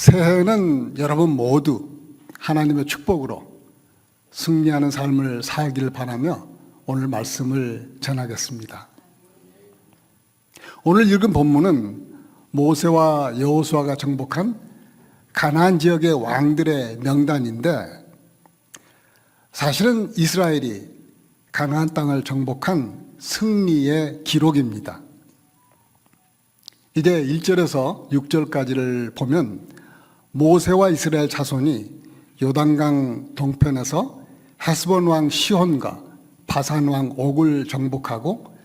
새해에는 여러분 모두 하나님의 축복으로 승리하는 삶을 살기를 바라며 오늘 말씀을 전하겠습니다. 오늘 읽은 본문은 모세와 여호수아가 정복한 가나안 지역의 왕들의 명단인데, 사실은 이스라엘이 가나안 땅을 정복한 승리의 기록입니다. 이제 1절에서 6절까지를 보면 모세와 이스라엘 자손이 요단강 동편에서 헤스본 왕 시혼과 바산 왕 옥을 정복하고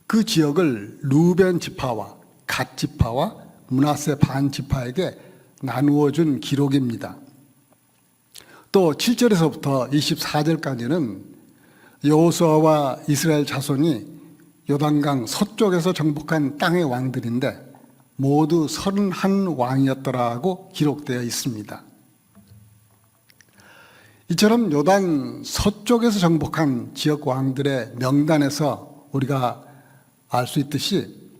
그 지역을 루벤 지파와 갓 지파와 므낫세 반 지파에게 나누어 준 기록입니다. 또 7절에서부터 24절까지는 여호수아와 이스라엘 자손이 요단강 서쪽에서 정복한 땅의 왕들인데 모두 31왕이었더라고 기록되어 있습니다. 이처럼 요단 서쪽에서 정복한 지역 왕들의 명단에서 우리가 알 수 있듯이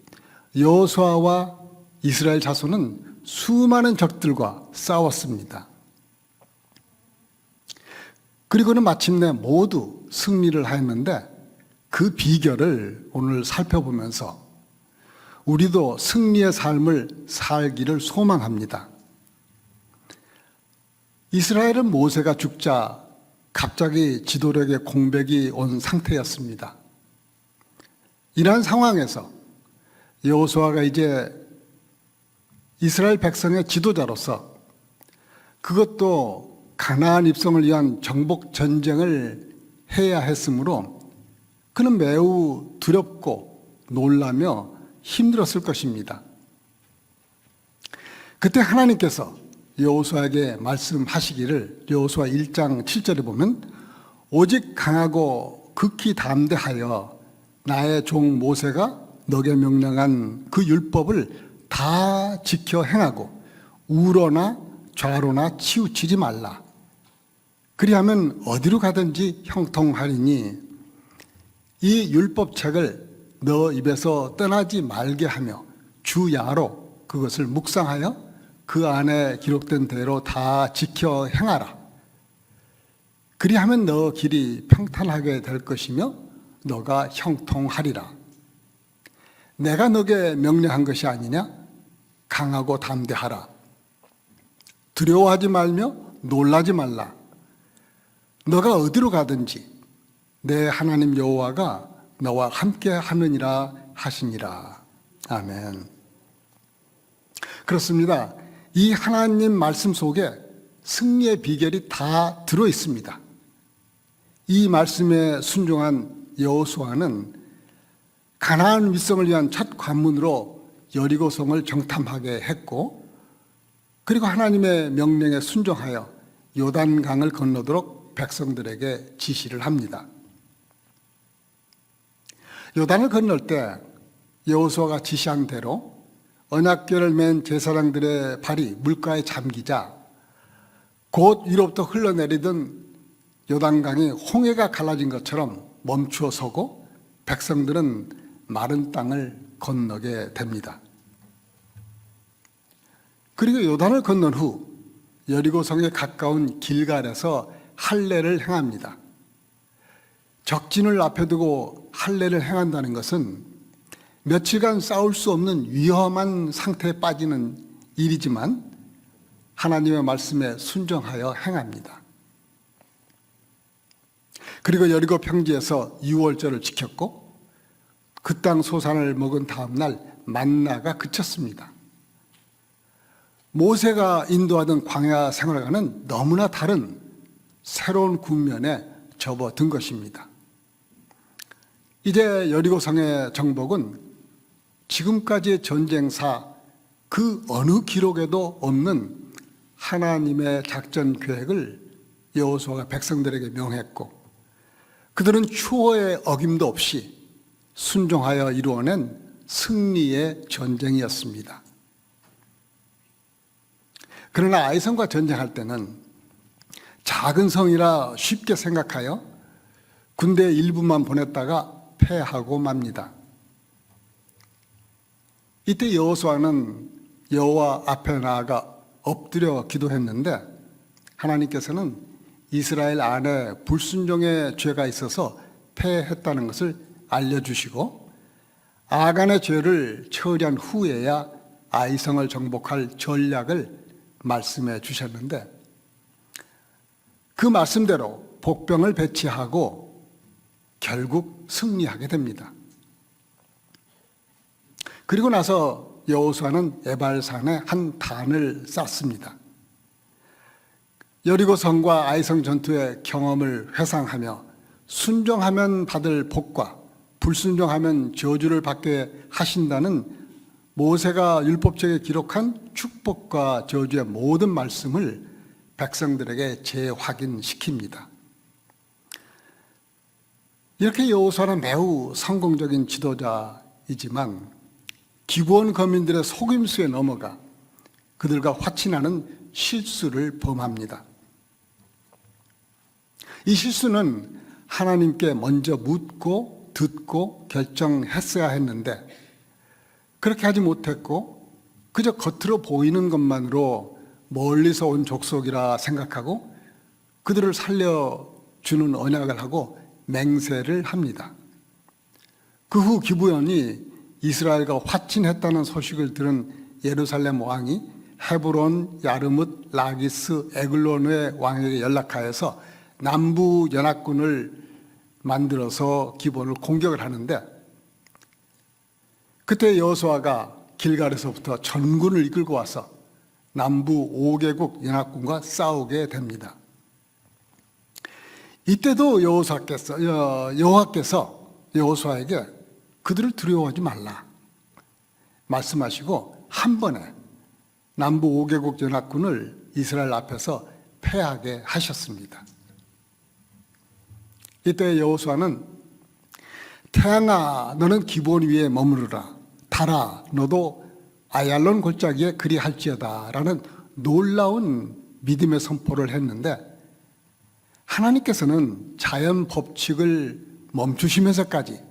여호수아와 이스라엘 자손은 수많은 적들과 싸웠습니다. 그리고는 마침내 모두 승리를 하였는데, 그 비결을 오늘 살펴보면서 우리도 승리의 삶을 살기를 소망합니다. 이스라엘은 모세가 죽자 갑자기 지도력의 공백이 온 상태였습니다. 이러한 상황에서 여호수아가 이제 이스라엘 백성의 지도자로서, 그것도 가나안 입성을 위한 정복 전쟁을 해야 했으므로 그는 매우 두렵고 놀라며 힘들었을 것입니다. 그때 하나님께서 여호수아에게 말씀하시기를, 여호수아 1장 7절에 보면 오직 강하고 극히 담대하여 나의 종 모세가 너게 명령한 그 율법을 다 지켜 행하고 우로나 좌로나 치우치지 말라. 그리하면 어디로 가든지 형통하리니 이 율법책을 너 입에서 떠나지 말게 하며 주야로 그것을 묵상하여 그 안에 기록된 대로 다 지켜 행하라. 그리하면 너 길이 평탄하게 될 것이며 너가 형통하리라. 내가 너게 명령한 것이 아니냐? 강하고 담대하라. 두려워하지 말며 놀라지 말라. 너가 어디로 가든지 내 하나님 여호와가 너와 함께 하느니라 하시니라. 아멘. 그렇습니다. 이 하나님 말씀 속에 승리의 비결이 다 들어 있습니다. 이 말씀에 순종한 여호수아는 가나안 윗성을 위한 첫 관문으로 여리고성을 정탐하게 했고, 그리고 하나님의 명령에 순종하여 요단강을 건너도록 백성들에게 지시를 합니다. 요단을 건널 때 여호수아가 지시한 대로 언약궤를 맨 제사장들의 발이 물가에 잠기자 곧 위로부터 흘러내리던 요단강이 홍해가 갈라진 것처럼 멈추어 서고 백성들은 마른 땅을 건너게 됩니다. 그리고 요단을 건넌 후 여리고성에 가까운 길갈에서 할례를 행합니다. 적진을 앞에 두고 할례를 행한다는 것은 며칠간 싸울 수 없는 위험한 상태에 빠지는 일이지만 하나님의 말씀에 순종하여 행합니다. 그리고 여리고 평지에서 유월절을 지켰고 그 땅 소산을 먹은 다음 날 만나가 그쳤습니다. 모세가 인도하던 광야 생활과는 너무나 다른 새로운 국면에 접어든 것입니다. 이제 여리고성의 정복은 지금까지의 전쟁사 그 어느 기록에도 없는 하나님의 작전 계획을 여호수아가 백성들에게 명했고, 그들은 추호의 어김도 없이 순종하여 이루어낸 승리의 전쟁이었습니다. 그러나 아이성과 전쟁할 때는 작은 성이라 쉽게 생각하여 군대 일부만 보냈다가 패하고 맙니다. 이때 여호수아는 여호와 앞에 나아가 엎드려 기도했는데 하나님께서는 이스라엘 안에 불순종의 죄가 있어서 패했다는 것을 알려주시고 아간의 죄를 처리한 후에야 아이성을 정복할 전략을 말씀해 주셨는데 그 말씀대로 복병을 배치하고 결국 승리하게 됩니다. 그리고 나서 여호수아는 에발산에 한 단을 쌓습니다. 여리고성과 아이성 전투의 경험을 회상하며 순종하면 받을 복과 불순종하면 저주를 받게 하신다는 모세가 율법책에 기록한 축복과 저주의 모든 말씀을 백성들에게 재확인시킵니다. 이렇게 여호수아는 매우 성공적인 지도자이지만 기브온 거민들의 속임수에 넘어가 그들과 화친하는 실수를 범합니다. 이 실수는 하나님께 먼저 묻고 듣고 결정했어야 했는데 그렇게 하지 못했고 그저 겉으로 보이는 것만으로 멀리서 온 족속이라 생각하고 그들을 살려주는 언약을 하고 맹세를 합니다. 그 후 기브온이 이스라엘과 화친했다는 소식을 들은 예루살렘 왕이 헤브론, 야르뭇, 라기스, 에글론의 왕에게 연락하여서 남부 연합군을 만들어서 기브온을 공격을 하는데 그때 여호수아가 길갈에서부터 전군을 이끌고 와서 남부 5개국 연합군과 싸우게 됩니다. 이때도 여호와께서 여호수아에게 그들을 두려워하지 말라 말씀하시고 한 번에 남부 5개국 연합군을 이스라엘 앞에서 패하게 하셨습니다. 이때 여호수아는 태양아 너는 기브온 위에 머무르라 달아 너도 아얄론 골짜기에 그리할지어다 라는 놀라운 믿음의 선포를 했는데 하나님께서는 자연 법칙을 멈추시면서까지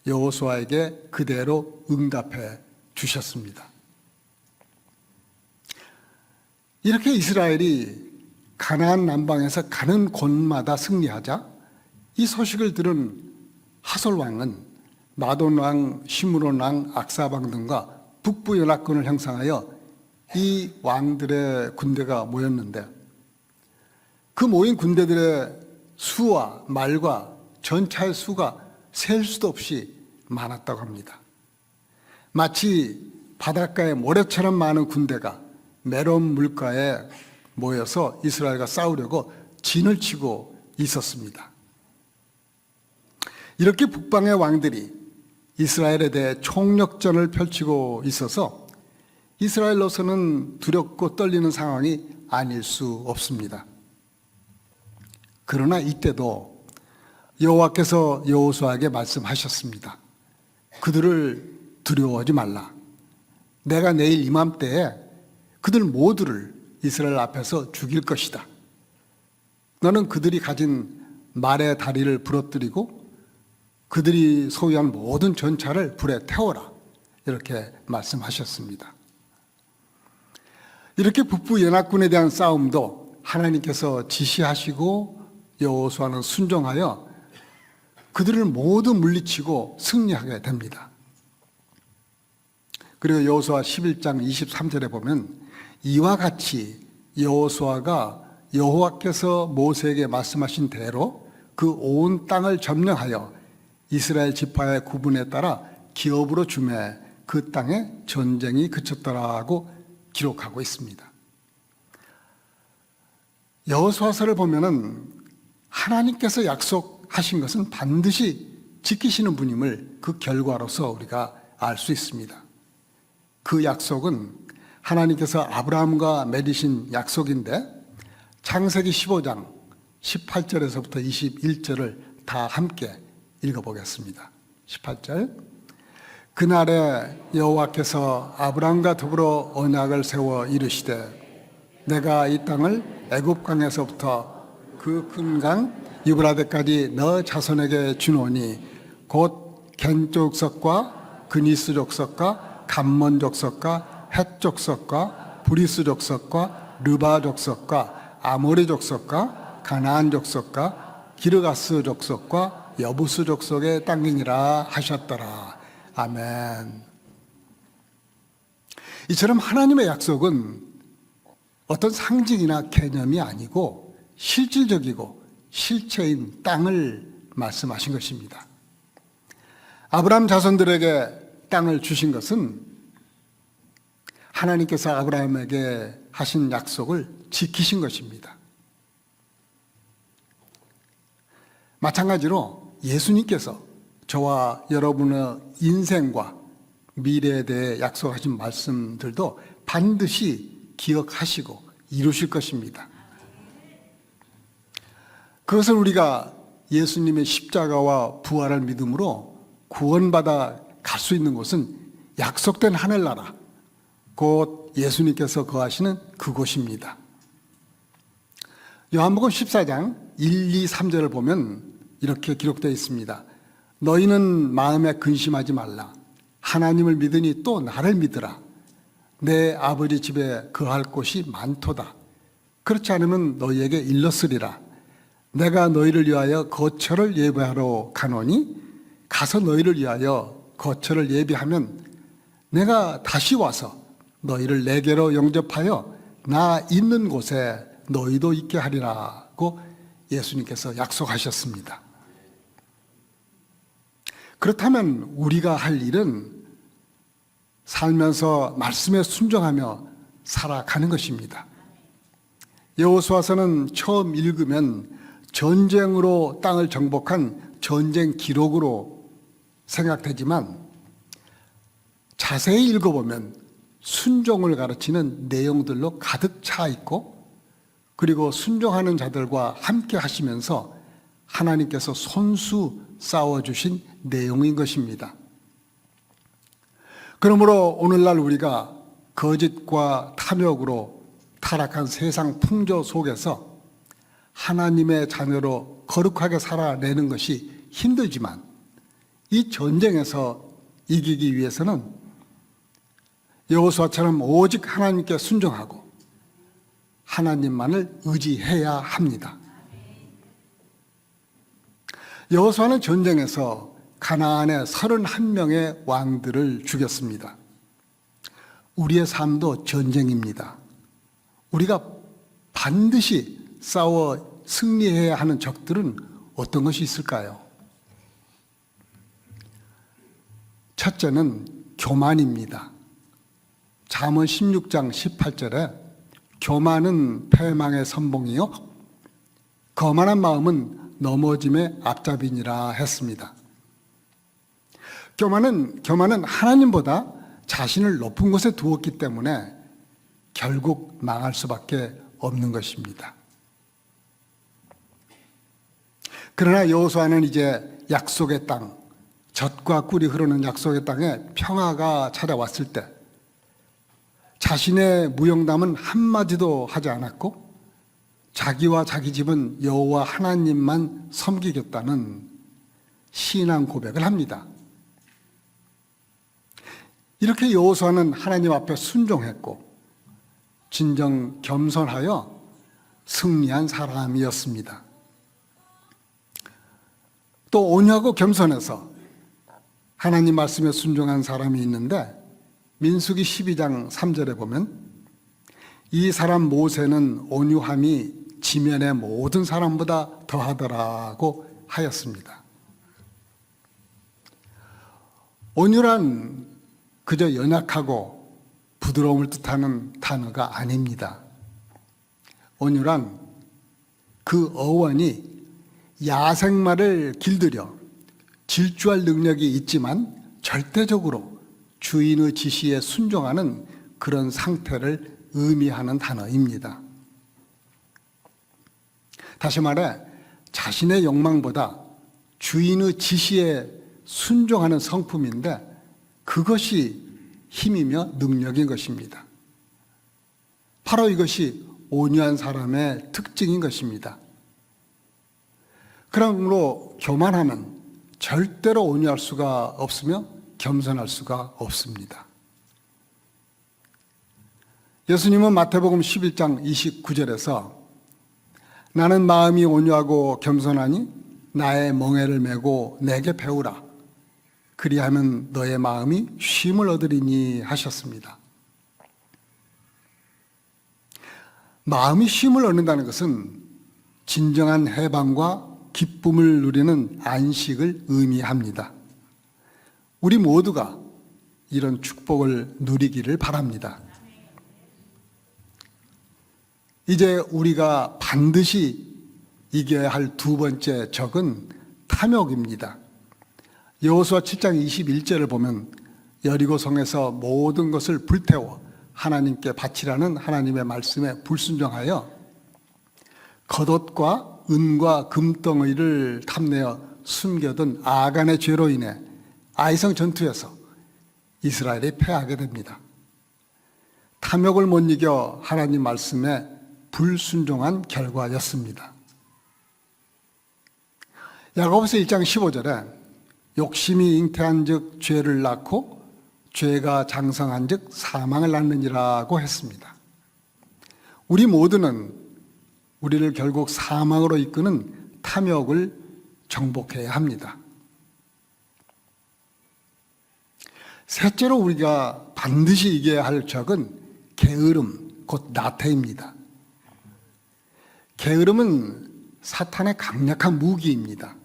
여호수아에게 그대로 응답해 주셨습니다. 이렇게 이스라엘이 가나안 남방에서 가는 곳마다 승리하자 이 소식을 들은 하솔 왕은 마돈 왕, 시므론 왕, 악사방 등과 북부 연합군을 형성하여 이 왕들의 군대가 모였는데 그 모인 군대들의 수와 말과 전차의 수가 셀 수도 없이 많았다고 합니다. 마치 바닷가에 모래처럼 많은 군대가 메론 물가에 모여서 이스라엘과 싸우려고 진을 치고 있었습니다. 이렇게 북방의 왕들이 이스라엘에 대해 총력전을 펼치고 있어서 이스라엘로서는 두렵고 떨리는 상황이 아닐 수 없습니다. 그러나 이때도 여호와께서 여호수아에게 말씀하셨습니다. 그들을 두려워하지 말라. 내가 내일 이맘때에 그들 모두를 이스라엘 앞에서 죽일 것이다. 너는 그들이 가진 말의 다리를 부러뜨리고 그들이 소유한 모든 전차를 불에 태워라. 이렇게 말씀하셨습니다. 이렇게 북부 연합군에 대한 싸움도 하나님께서 지시하시고 여호수아는 순종하여 그들을 모두 물리치고 승리하게 됩니다. 그리고 여호수아 11장 23절에 보면 이와 같이 여호수아가 여호와께서 모세에게 말씀하신 대로 그 온 땅을 점령하여 이스라엘 지파의 구분에 따라 기업으로 주매 그 땅에 전쟁이 그쳤더라고 기록하고 있습니다. 여호수아서를 보면은 하나님께서 약속하신 것은 반드시 지키시는 분임을 그 결과로서 우리가 알 수 있습니다. 그 약속은 하나님께서 아브라함과 맺으신 약속인데 창세기 15장 18절에서부터 21절을 다 함께 읽어보겠습니다. 18절 그날에 여호와께서 아브라함과 더불어 언약을 세워 이르시되 내가 이 땅을 애굽 강에서부터 그 큰 강 유브라데까지 너 자손에게 주노니 곧 겐 족속과 그니스 족속과 감몬 족속과 헷 족속과 브리스 족속과 르바 족속과 아모리 족속과 가나안 족속과 기르가스 족속과 여부스 족속의 땅이니라 하셨더라. 아멘. 이처럼 하나님의 약속은 어떤 상징이나 개념이 아니고 실질적이고 실체인 땅을 말씀하신 것입니다. 아브라함 자손들에게 땅을 주신 것은 하나님께서 아브라함에게 하신 약속을 지키신 것입니다. 마찬가지로 예수님께서 저와 여러분의 인생과 미래에 대해 약속하신 말씀들도 반드시 기억하시고 이루실 것입니다. 그것을 우리가 예수님의 십자가와 부활을 믿음으로 구원받아 갈 수 있는 곳은 약속된 하늘나라, 곧 예수님께서 거하시는 그곳입니다. 요한복음 14장 1, 2, 3절을 보면 이렇게 기록되어 있습니다. 너희는 마음에 근심하지 말라. 하나님을 믿으니 또 나를 믿으라. 내 아버지 집에 거할 곳이 많도다. 그렇지 않으면 너희에게 일렀으리라. 내가 너희를 위하여 거처를 예비하러 가노니 가서 너희를 위하여 거처를 예비하면 내가 다시 와서 너희를 내게로 영접하여 나 있는 곳에 너희도 있게 하리라고 예수님께서 약속하셨습니다. 그렇다면 우리가 할 일은 살면서 말씀에 순종하며 살아가는 것입니다. 여호수아서는 처음 읽으면 전쟁으로 땅을 정복한 전쟁 기록으로 생각되지만 자세히 읽어보면 순종을 가르치는 내용들로 가득 차 있고, 그리고 순종하는 자들과 함께 하시면서 하나님께서 손수 싸워주신 내용인 것입니다. 그러므로 오늘날 우리가 거짓과 탐욕으로 타락한 세상 풍조 속에서 하나님의 자녀로 거룩하게 살아내는 것이 힘들지만, 이 전쟁에서 이기기 위해서는 여호수아처럼 오직 하나님께 순종하고 하나님만을 의지해야 합니다. 여호수아는 전쟁에서 가나안의 31명의 왕들을 죽였습니다. 우리의 삶도 전쟁입니다. 우리가 반드시 싸워 승리해야 하는 적들은 어떤 것이 있을까요? 첫째는 교만입니다. 잠언 16장 18절에 교만은 패망의 선봉이요 거만한 마음은 넘어짐의 앞잡이니라 했습니다. 교만은 하나님보다 자신을 높은 곳에 두었기 때문에 결국 망할 수밖에 없는 것입니다. 그러나 여호수아는 이제 약속의 땅, 젖과 꿀이 흐르는 약속의 땅에 평화가 찾아왔을 때 자신의 무용담은 한마디도 하지 않았고 자기와 자기 집은 여호와 하나님만 섬기겠다는 신앙 고백을 합니다. 이렇게 여호수아는 하나님 앞에 순종했고 진정 겸손하여 승리한 사람이었습니다. 또 온유하고 겸손해서 하나님 말씀에 순종한 사람이 있는데 민수기 12장 3절에 보면 이 사람 모세는 온유함이 지면의 모든 사람보다 더하더라고 하였습니다. 온유란 그저 연약하고 부드러움을 뜻하는 단어가 아닙니다. 온유란 그 어원이 야생마를 길들여 질주할 능력이 있지만 절대적으로 주인의 지시에 순종하는 그런 상태를 의미하는 단어입니다. 다시 말해 자신의 욕망보다 주인의 지시에 순종하는 성품인데 그것이 힘이며 능력인 것입니다. 바로 이것이 온유한 사람의 특징인 것입니다. 그러므로 교만함은 절대로 온유할 수가 없으며 겸손할 수가 없습니다. 예수님은 마태복음 11장 29절에서 나는 마음이 온유하고 겸손하니 나의 멍에를 메고 내게 배우라. 그리하면 너의 마음이 쉼을 얻으리니 하셨습니다. 마음이 쉼을 얻는다는 것은 진정한 해방과 기쁨을 누리는 안식을 의미합니다. 우리 모두가 이런 축복을 누리기를 바랍니다. 이제 우리가 반드시 이겨야 할 두 번째 적은 탐욕입니다. 여호수아 7장 21절을 보면 여리고 성에서 모든 것을 불태워 하나님께 바치라는 하나님의 말씀에 불순종하여 겉옷과 은과 금덩이를 탐내어 숨겨둔 아간의 죄로 인해 아이성 전투에서 이스라엘이 패하게 됩니다. 탐욕을 못 이겨 하나님 말씀에 불순종한 결과였습니다. 야고보서 1장 15절에 욕심이 잉태한 즉 죄를 낳고 죄가 장성한 즉 사망을 낳느니라고 했습니다. 우리 모두는 우리를 결국 사망으로 이끄는 탐욕을 정복해야 합니다. 셋째로 우리가 반드시 이겨야 할 적은 게으름, 곧 나태입니다. 게으름은 사탄의 강력한 무기입니다.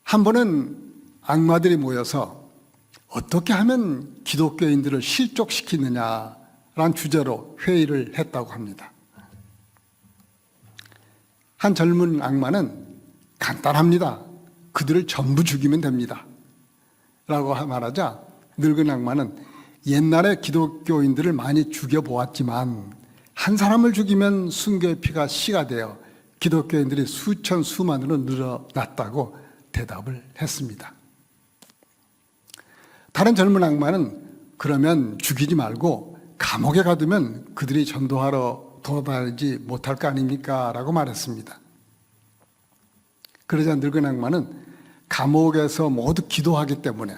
한 번은 악마들이 모여서 어떻게 하면 기독교인들을 실족시키느냐라는 주제로 회의를 했다고 합니다. 한 젊은 악마는 간단합니다. 그들을 전부 죽이면 됩니다. 라고 말하자 늙은 악마는 옛날에 기독교인들을 많이 죽여보았지만 한 사람을 죽이면 순교의 피가 씨가 되어 기독교인들이 수천 수만으로 늘어났다고 대답을 했습니다. 다른 젊은 악마는 그러면 죽이지 말고 감옥에 가두면 그들이 전도하러 돌아다니지 못할 거 아닙니까? 라고 말했습니다. 그러자 늙은 악마는 감옥에서 모두 기도하기 때문에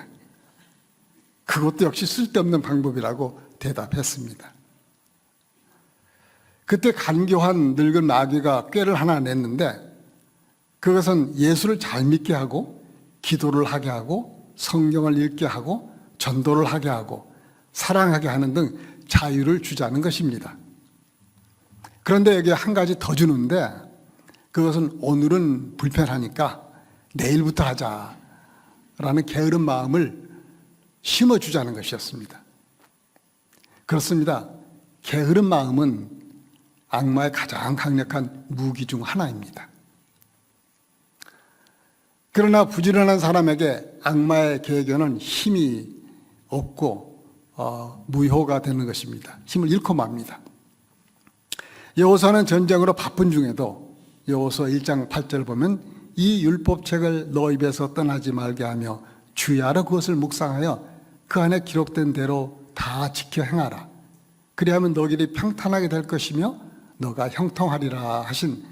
그것도 역시 쓸데없는 방법이라고 대답했습니다. 그때 간교한 늙은 마귀가 꾀를 하나 냈는데 그것은 예수를 잘 믿게 하고 기도를 하게 하고 성경을 읽게 하고 전도를 하게 하고 사랑하게 하는 등 자유를 주자는 것입니다. 그런데 여기 한 가지 더 주는데 그것은 오늘은 불편하니까 내일부터 하자라는 게으른 마음을 심어주자는 것이었습니다. 그렇습니다. 게으른 마음은 악마의 가장 강력한 무기 중 하나입니다. 그러나 부지런한 사람에게 악마의 계획에는 힘이 없고 무효가 되는 것입니다. 힘을 잃고 맙니다. 여호수아는 전쟁으로 바쁜 중에도 여호수아 1장 8절을 보면 이 율법책을 너 입에서 떠나지 말게 하며 주야로 그것을 묵상하여 그 안에 기록된 대로 다 지켜 행하라. 그리하면 너 길이 평탄하게 될 것이며 너가 형통하리라 하신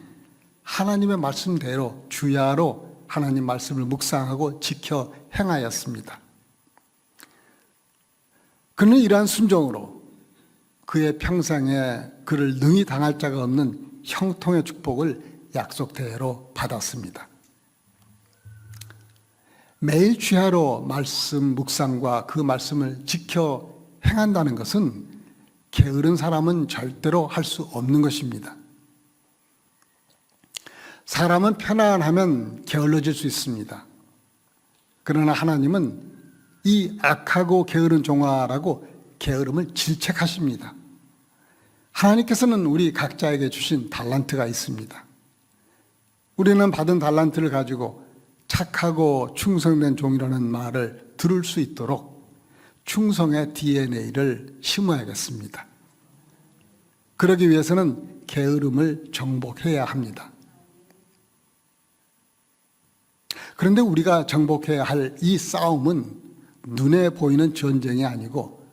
하나님의 말씀대로 주야로 하나님 말씀을 묵상하고 지켜 행하였습니다. 그는 이러한 순종으로 그의 평생에 그를 능히 당할 자가 없는 형통의 축복을 약속대로 받았습니다. 매일 주야로 말씀 묵상과 그 말씀을 지켜 행한다는 것은 게으른 사람은 절대로 할 수 없는 것입니다. 사람은 편안하면 게을러질 수 있습니다. 그러나 하나님은 이 악하고 게으른 종아라고 게으름을 질책하십니다. 하나님께서는 우리 각자에게 주신 달란트가 있습니다. 우리는 받은 달란트를 가지고 착하고 충성된 종이라는 말을 들을 수 있도록 충성의 DNA를 심어야겠습니다. 그러기 위해서는 게으름을 정복해야 합니다. 그런데 우리가 정복해야 할 이 싸움은 눈에 보이는 전쟁이 아니고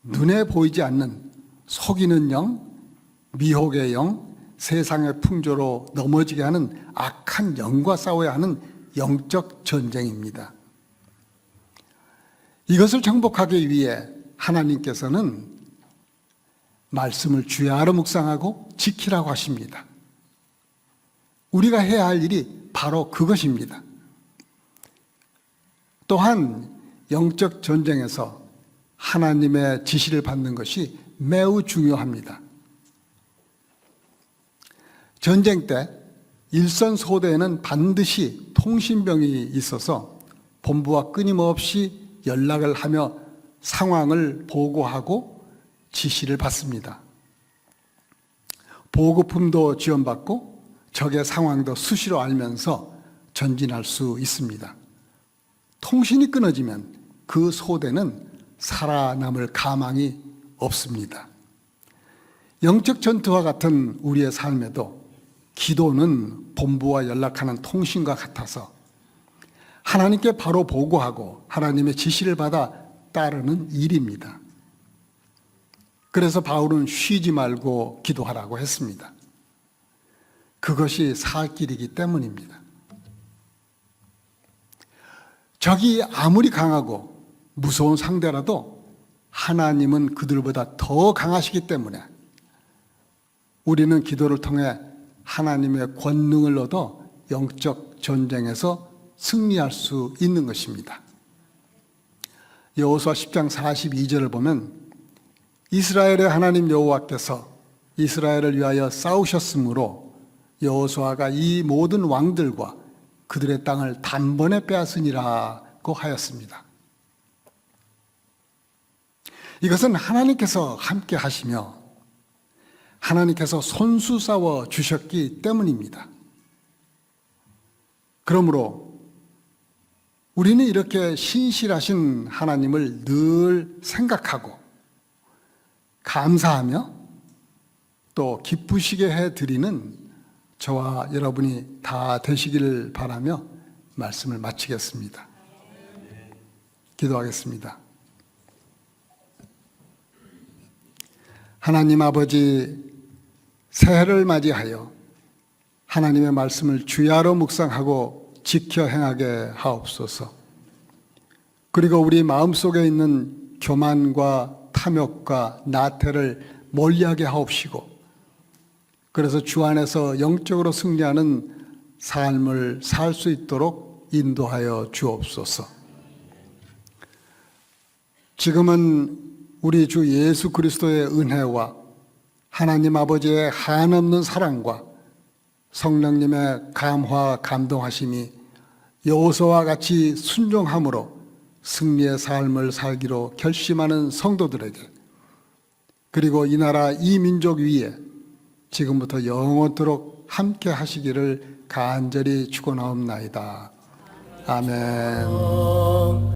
눈에 보이지 않는 속이는 영, 미혹의 영, 세상의 풍조로 넘어지게 하는 악한 영과 싸워야 하는 영적 전쟁입니다. 이것을 정복하기 위해 하나님께서는 말씀을 주야로 묵상하고 지키라고 하십니다. 우리가 해야 할 일이 바로 그것입니다. 또한 영적 전쟁에서 하나님의 지시를 받는 것이 매우 중요합니다. 전쟁 때 일선 소대에는 반드시 통신병이 있어서 본부와 끊임없이 연락을 하며 상황을 보고하고 지시를 받습니다. 보급품도 지원받고 적의 상황도 수시로 알면서 전진할 수 있습니다. 통신이 끊어지면 그 소대는 살아남을 가망이 없습니다. 영적 전투와 같은 우리의 삶에도 기도는 본부와 연락하는 통신과 같아서 하나님께 바로 보고하고 하나님의 지시를 받아 따르는 일입니다. 그래서 바울은 쉬지 말고 기도하라고 했습니다. 그것이 살 길이기 때문입니다. 적이 아무리 강하고 무서운 상대라도 하나님은 그들보다 더 강하시기 때문에 우리는 기도를 통해 하나님의 권능을 얻어 영적 전쟁에서 승리할 수 있는 것입니다. 여호수아 10장 42절을 보면 이스라엘의 하나님 여호와께서 이스라엘을 위하여 싸우셨으므로 여호수아가 이 모든 왕들과 그들의 땅을 단번에 빼앗으니라고 하였습니다. 이것은 하나님께서 함께 하시며 하나님께서 손수 싸워 주셨기 때문입니다. 그러므로 우리는 이렇게 신실하신 하나님을 늘 생각하고 감사하며 또 기쁘시게 해드리는 저와 여러분이 다 되시기를 바라며 말씀을 마치겠습니다. 기도하겠습니다. 하나님 아버지, 새해를 맞이하여 하나님의 말씀을 주야로 묵상하고 지켜 행하게 하옵소서. 그리고 우리 마음속에 있는 교만과 탐욕과 나태를 멀리하게 하옵시고, 그래서 주 안에서 영적으로 승리하는 삶을 살 수 있도록 인도하여 주옵소서. 지금은 우리 주 예수 그리스도의 은혜와 하나님 아버지의 한없는 사랑과 성령님의 감화 감동하심이 여호수아와 같이 순종함으로 승리의 삶을 살기로 결심하는 성도들에게, 그리고 이 나라 이 민족 위에 지금부터 영원토록 함께 하시기를 간절히 축원하옵나이다. 아멘.